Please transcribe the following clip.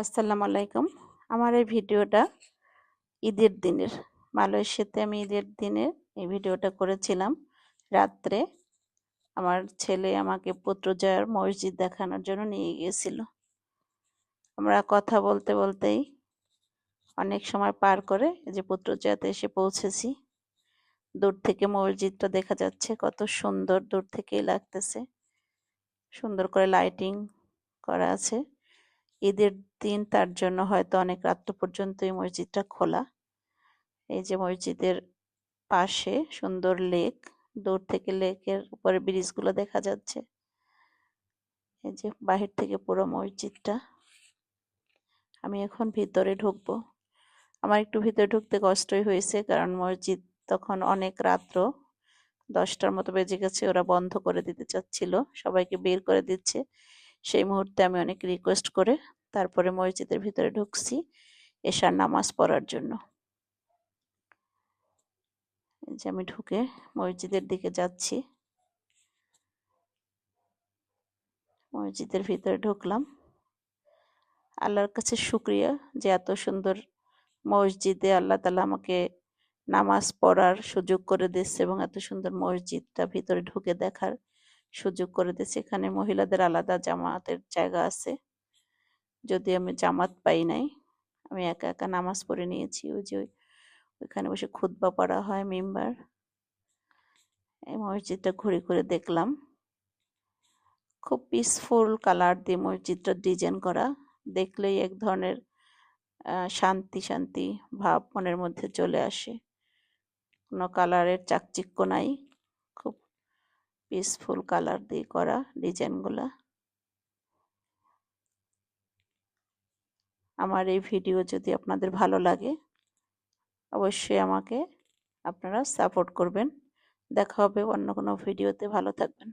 আসসালামু আলাইকুম। আমার এই ভিডিওটা ঈদের দিনের। মালয়েশিয়াতে আমি ঈদের দিনে এই ভিডিওটা করেছিলাম রাত্রে। আমার ছেলে আমাকে পুত্রজয়ার মসজিদ দেখানোর জন্য নিয়ে গিয়েছিল। আমরা কথা বলতে বলতেই অনেক সময় পার করে এই যে পুত্রজয়াতে এসে পৌঁছেছি। দূর থেকে মসজিদটা দেখা যাচ্ছে, কত সুন্দর দূর থেকেই লাগতেছে। সুন্দর করে লাইটিং করা আছে। ঈদের দিন তার জন্য হয়তো অনেক রাত্র পর্যন্ত এই মসজিদটা খোলা। এই যে মসজিদের পাশে সুন্দর লেক, দূর থেকে লেকের উপরে ব্রিজগুলো দেখা যাচ্ছে। এই যে বাহির থেকে পুরো মসজিদটা। আমি এখন ভিতরে ঢুকবো। আমার একটু ভিতরে ঢুকতে কষ্টই হয়েছে, কারণ মসজিদ তখন অনেক রাত্র, 10টার মতো বেজে গেছে। ওরা বন্ধ করে দিতে চাচ্ছিল, সবাইকে বের করে দিচ্ছে। সেই মুহূর্তে আমি অনেক রিকোয়েস্ট করে তারপরে মসজিদের ভিতরে ঢুকছি এশার নামাজ পড়ার জন্য। এই যে আমি ঢুকে মসজিদের দিকে যাচ্ছি। মসজিদের ভিতরে ঢুকলাম। আল্লাহর কাছে শুকরিয়া যে এত সুন্দর মসজিদে আল্লাহ তাআলা আমাকে নামাজ পড়ার সুযোগ করে দিচ্ছে এবং এত সুন্দর মসজিদটা ভিতরে ঢুকে দেখার সুযোগ করে দিচ্ছে। এখানে মহিলাদের আলাদা জামাতের জায়গা আছে, যদি আমি জামাত পাই নাই। আমি একা একা নামাজ পড়ে নিয়েছি। ওই যে ওইখানে বসে খুতবা পড়া হয়, মিম্বার। এই মসজিদটা ঘুরে ঘুরে দেখলাম। খুব পিসফুল কালার দিয়ে মসজিদটা ডিজাইন করা। দেখলেই এক ধরনের শান্তি শান্তি ভাব মনের মধ্যে চলে আসে। কোনো কালারের চাকচিক্য নাই, খুব পিসফুল কালার দিয়ে করা ডিজাইনগুলা। আমার এই ভিডিও যদি আপনাদের ভালো লাগে, অবশ্যই আমাকে আপনারা সাপোর্ট করবেন। দেখা হবে অন্য কোনো ভিডিওতে। ভালো থাকবেন।